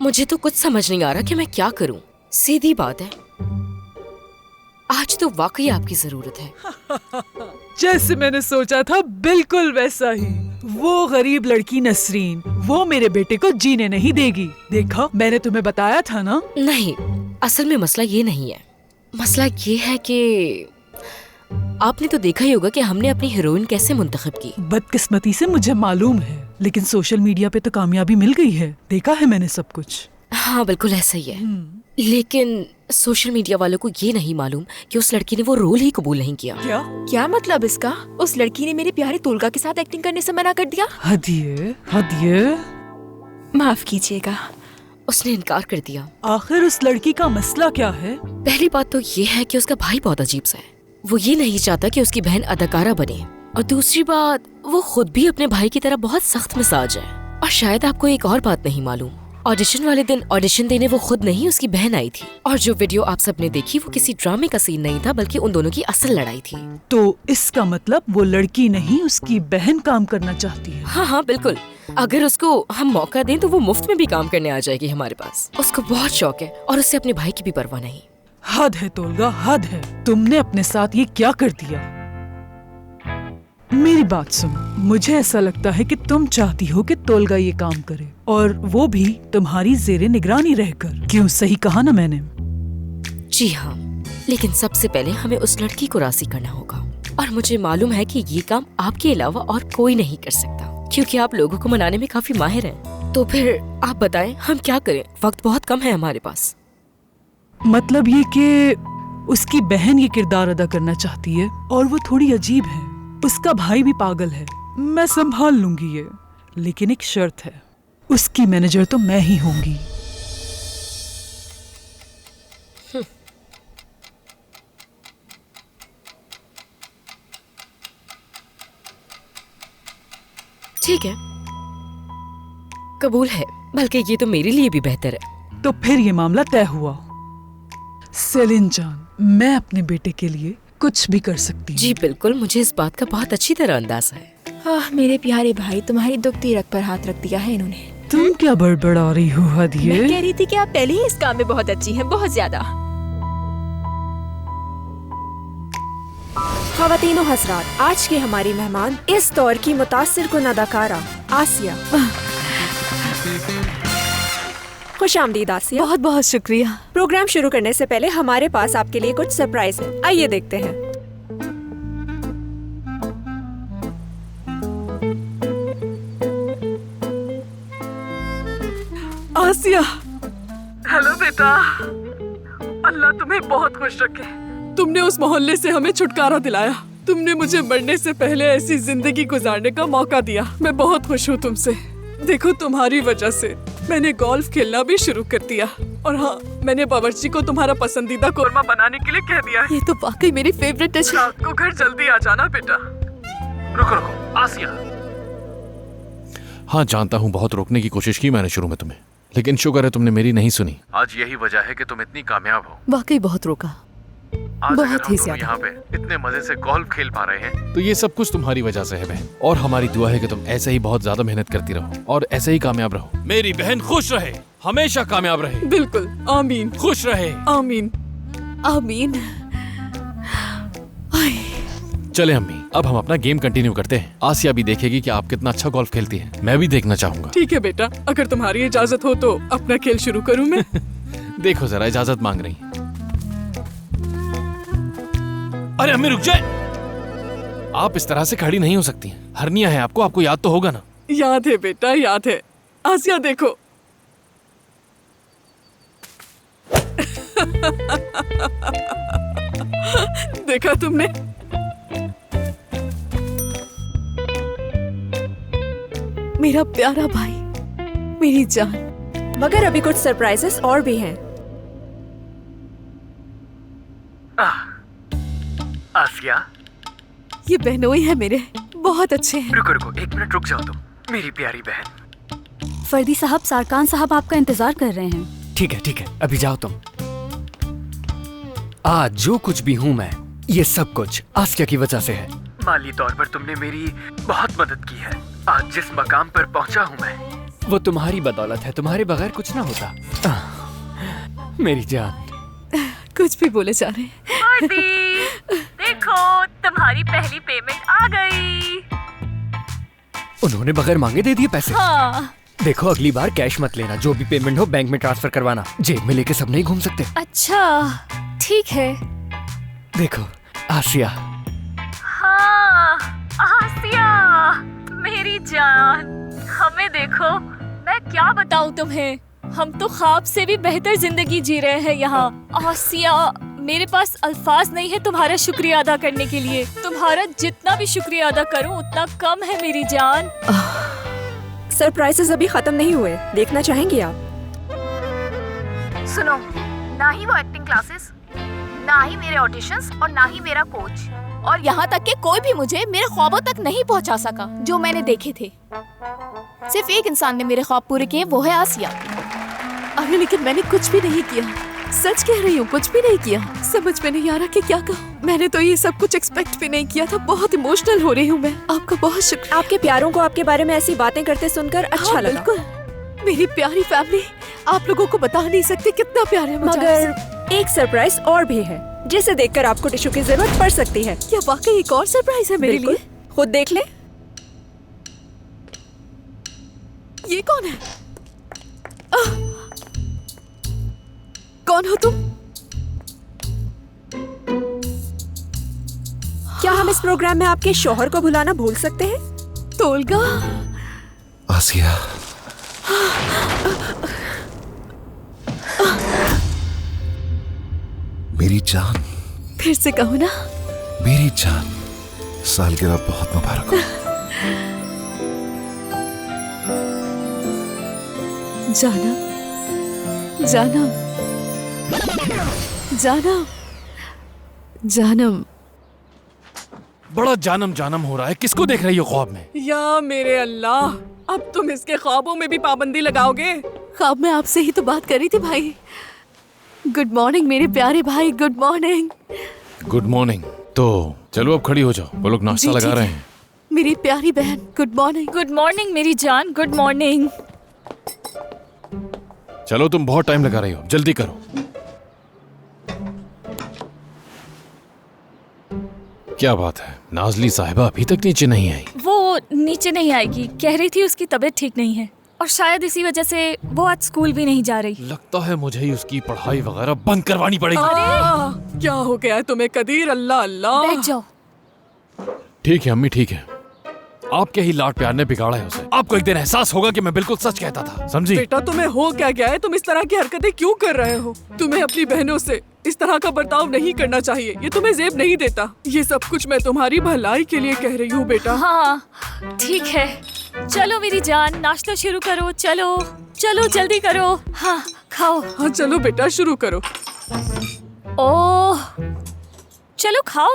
मुझे तो कुछ समझ नहीं आ रहा कि मैं क्या करूं। सीधी बात है, आज तो वाकई आपकी जरूरत है। जैसे मैंने सोचा था बिल्कुल वैसा ही। वो गरीब लड़की नसरीन, वो मेरे बेटे को जीने नहीं देगी। देखा, मैंने तुम्हें बताया था ना। नहीं, असल में मसला ये नहीं है। मसला ये है कि आपने तो देखा ही होगा कि हमने अपनी हीरोइन कैसे मुंतखब की। बदकिस्मती से मुझे मालूम है, लेकिन सोशल मीडिया पे तो कामयाबी मिल गई है। देखा है मैंने सब कुछ। हाँ बिल्कुल ऐसा ही है, लेकिन सोशल मीडिया वालों को ये नहीं मालूम कि उस लड़की ने वो रोल ही कबूल नहीं किया। क्या मतलब इसका? उस लड़की ने मेरे प्यारे तोलगा के साथ एक्टिंग करने से मना कर दिया। हदिये, माफ कीजिएगा। उसने इनकार कर दिया। आखिर उस लड़की का मसला क्या है? पहली बात तो ये है कि उसका भाई बहुत अजीब सा है। वो ये नहीं चाहता कि उसकी बहन अदाकारा बने, और दूसरी बात, वो खुद भी अपने भाई की तरह बहुत सख्त मिजाज है। और शायद आपको एक और बात नहीं मालूम, ऑडिशन वाले दिन ऑडिशन देने वो खुद नहीं, उसकी बहन आई थी। और जो वीडियो आप सबने देखी वो किसी ड्रामे का सीन नहीं था, बल्कि उन दोनों की असल लड़ाई थी। तो इसका मतलब वो लड़की नहीं, उसकी बहन काम करना चाहती है। हाँ हाँ बिल्कुल, अगर उसको हम मौका दें तो वो मुफ्त में भी काम करने आ जाएगी हमारे पास। उसको बहुत शौक है और उससे अपने भाई की भी परवाह नहीं। हद है तोलगा, हद है। तुमने अपने साथ ये क्या कर दिया? मेरी बात सुनो, मुझे ऐसा लगता है कि तुम चाहती हो कि तोलगा ये काम करे, और वो भी तुम्हारी जेरे निगरानी रहकर। क्यों, सही कहा ना मैंने? जी हाँ, लेकिन सबसे पहले हमें उस लड़की को राजी करना होगा, और मुझे मालूम है कि ये काम आपके अलावा और कोई नहीं कर सकता, क्योंकि आप लोगों को मनाने में काफी माहिर हैं। तो फिर आप बताएं हम क्या करें? वक्त बहुत कम है हमारे पास। मतलब ये कि उसकी बहन ये किरदार अदा करना चाहती है, और वो थोड़ी अजीब है। उसका भाई भी पागल है। मैं संभाल लूंगी ये, लेकिन एक शर्त है, उसकी मैनेजर तो मैं ही होंगी। ठीक है, कबूल है, बल्कि ये तो मेरे लिए भी बेहतर है। तो फिर ये मामला तय हुआ। सेलिन जान, मैं अपने बेटे के लिए कुछ भी कर सकती हूँ। जी बिल्कुल, मुझे इस बात का बहुत अच्छी तरह अंदाजा है। मेरे प्यारे भाई, तुम्हारी दुखती रग पर हाथ रख दिया है इन्होंने। तुम क्या बड़बड़ा रही हो हदिये? मैं कह रही थी कि आप पहले ही इस काम में बहुत अच्छी हैं, बहुत ज्यादा। ख़वातीनो हज़रात, आज के हमारी मेहमान इस दौर की मुतासिर कुन अदाकारा आसिया। खुश आमदीद आसिया। बहुत बहुत शुक्रिया। प्रोग्राम शुरू करने से पहले हमारे पास आपके लिए कुछ सरप्राइज है, आइए देखते हैं। आसिया, हेलो बेटा। अल्लाह तुम्हें बहुत खुश रखे। तुमने उस मोहल्ले से हमें छुटकारा दिलाया। तुमने मुझे मरने से पहले ऐसी जिंदगी गुजारने का मौका दिया। मैं बहुत खुश हूँ तुमसे। देखो, तुम्हारी वजह से मैंने गोल्फ खेलना भी शुरू कर दिया, और हाँ, मैंने बावर्ची को तुम्हारा पसंदीदा कोरमा बनाने के लिए कह दिया है। ये तो वाकई मेरी फेवरेट डिश है। रात को घर जल्दी आ जाना बेटा। रुको रुको आसिया। हाँ जानता हूँ, बहुत रोकने की कोशिश की मैंने शुरू में तुम्हें, लेकिन शुक्र है तुमने मेरी नहीं सुनी। आज यही वजह है कि तुम इतनी कामयाब हो। वाकई बहुत रोका, आज बहुत ही ज्यादा। यहाँ पे इतने मजे से गोल्फ खेल पा रहे हैं, तो ये सब कुछ तुम्हारी वजह से है बहन। और हमारी दुआ है कि तुम ऐसे ही बहुत ज्यादा मेहनत करती रहो और ऐसे ही कामयाब रहो। मेरी बहन खुश रहे, हमेशा कामयाब रहे। बिल्कुल, आमीन। खुश रहे, आमीन। आमीन। चले अम्मी, अब हम अपना गेम कंटिन्यू करते हैं। आसिया भी देखेगी कि आप कितना अच्छा गोल्फ खेलती हैं। मैं भी देखना चाहूंगा। ठीक है बेटा, अगर तुम्हारी इजाजत हो तो अपना खेल शुरू करूं मैं? देखो जरा, इजाजत मांग रही। अरे अम्मी रुक जाए, आप इस तरह से खड़ी नहीं हो सकती। हर्निया है आपको याद तो होगा ना? याद है बेटा, याद है। आसिया देखो। देखा तुमने? मेरा प्यारा भाई, मेरी जान। मगर अभी कुछ सरप्राइजेस और भी हैं। आसिया, ये बहनोई है मेरे, बहुत अच्छे हैं। रुको रुको, एक मिनट रुक जाओ तुम, मेरी प्यारी बहन। फर्दी साहब, सारकान साहब आपका इंतजार कर रहे हैं। ठीक है, अभी जाओ तुम। आज जो कुछ भी हूँ मैं, ये सब कुछ आसिया की वजह से है। माली तौर पर तुमने मेरी बहुत मदद की है। आज जिस मकाम पर पहुँचा हूँ मैं, वो तुम्हारी बदौलत है, तुम्हारे बगैर कुछ ना होता। मेरी जान। कुछ भी बोले जा रहे हैं। देखो तुम्हारी पहली पेमेंट आ गई। उन्होंने बगैर मांगे दे दिए पैसे। हाँ। देखो अगली बार कैश मत लेना, जो भी पेमेंट हो बैंक में ट्रांसफर करवाना। जेब में लेके सब नहीं घूम सकते। अच्छा ठीक है। देखो आसिया। हाँ आसिया मेरी जान, हमें देखो, मैं क्या बताऊं तुम्हें, हम तो ख्वाब से भी बेहतर जिंदगी जी रहे हैं यहाँ। आसिया मेरे पास अल्फाज नहीं है तुम्हारा शुक्रिया अदा करने के लिए। तुम्हारा जितना भी शुक्रिया अदा करूं उतना कम है मेरी जान। सरप्राइजेस अभी खत्म नहीं हुए, देखना चाहेंगी आप? सुनो, ना ही वो एक्टिंग क्लासेस, ना ही मेरे ऑडिशंस और ना ही मेरा कोच, और यहाँ तक कि कोई भी मुझे मेरे ख्वाबों तक नहीं पहुँचा सका जो मैंने देखे थे। सिर्फ एक इंसान ने मेरे ख्वाब पूरे किए, वो है आसिया। अरे लेकिन मैंने कुछ भी नहीं किया, सच कह रही हूँ, कुछ भी नहीं किया। समझ में नहीं आ रहा कि क्या कहूँ। मैंने तो ये सब कुछ एक्सपेक्ट भी नहीं किया था। बहुत इमोशनल हो रही हूँ मैं। आपका बहुत शुक्रिया। आपके प्यारों को आपके बारे में ऐसी बातें करते सुनकर अच्छा लगा। बिल्कुल, मेरी प्यारी फैमिली, आप लोगों को बता नहीं सकते कितना प्यार है मुझे। मगर एक सरप्राइज और भी है, जिसे देखकर आपको टिश्यू की जरूरत पड़ सकती है। क्या वाकई एक और सरप्राइज है मेरे लिए? खुद देख ले। ये कौन है? कौन हो तुम? क्या हम इस प्रोग्राम में आपके शौहर को बुलाना भूल सकते हैं? तोलगा। आसिया, मेरी जान। फिर से कहूँ ना? मेरी जान, सालगिरह बहुत मुबारक हो। जाना, जाना, जानम, जानम। बड़ा जानम जानम हो रहा है। किसको देख रही हो ख्वाब में? या मेरे अल्लाह, अब तुम इसके ख्वाबों में भी पाबंदी लगाओगे? ख्वाब में आपसे ही तो बात करी थी भाई। गुड मॉर्निंग मेरे प्यारे भाई, गुड मॉर्निंग। Good morning. तो चलो अब खड़ी हो जाओ, वो लोग नाश्ता जी, लगा ठीक रहे है। हैं। मेरी प्यारी बहन, गुड मॉर्निंग। गुड मॉर्निंग मेरी जान, गुड मॉर्निंग। चलो तुम बहुत टाइम लगा रही हो, जल्दी करो। क्या बात है, नाजली साहिबा अभी तक नीचे नहीं आई? वो नीचे नहीं आएगी, कह रही थी उसकी तबीयत ठीक नहीं है और शायद इसी वजह से वो आज स्कूल भी नहीं जा रही। लगता है मुझे ही उसकी पढ़ाई वगैरह बंद करवानी पड़ेगी। क्या हो गया है तुम्हें कदीर? अल्लाह अल्लाह। बैठ जाओ। ठीक है अम्मी, ठीक है। आपके ही लाड प्यार ने बिगाड़ा है उसे। आपको एक दिन एहसास होगा कि मैं बिल्कुल सच कहता था, समझी? बेटा तुम्हें हो क्या गया है? तुम इस तरह की हरकतें क्यों कर रहे हो? तुम्हें अपनी बहनों से इस तरह का बर्ताव नहीं करना चाहिए। ये तुम्हें जेब नहीं देता। ये सब कुछ मैं तुम्हारी भलाई के लिए कह रही हूँ बेटा। हाँ ठीक है, चलो मेरी जान, नाश्ता शुरू करो। चलो चलो जल्दी करो। हाँ खाओ। हाँ चलो बेटा शुरू करो। ओह चलो खाओ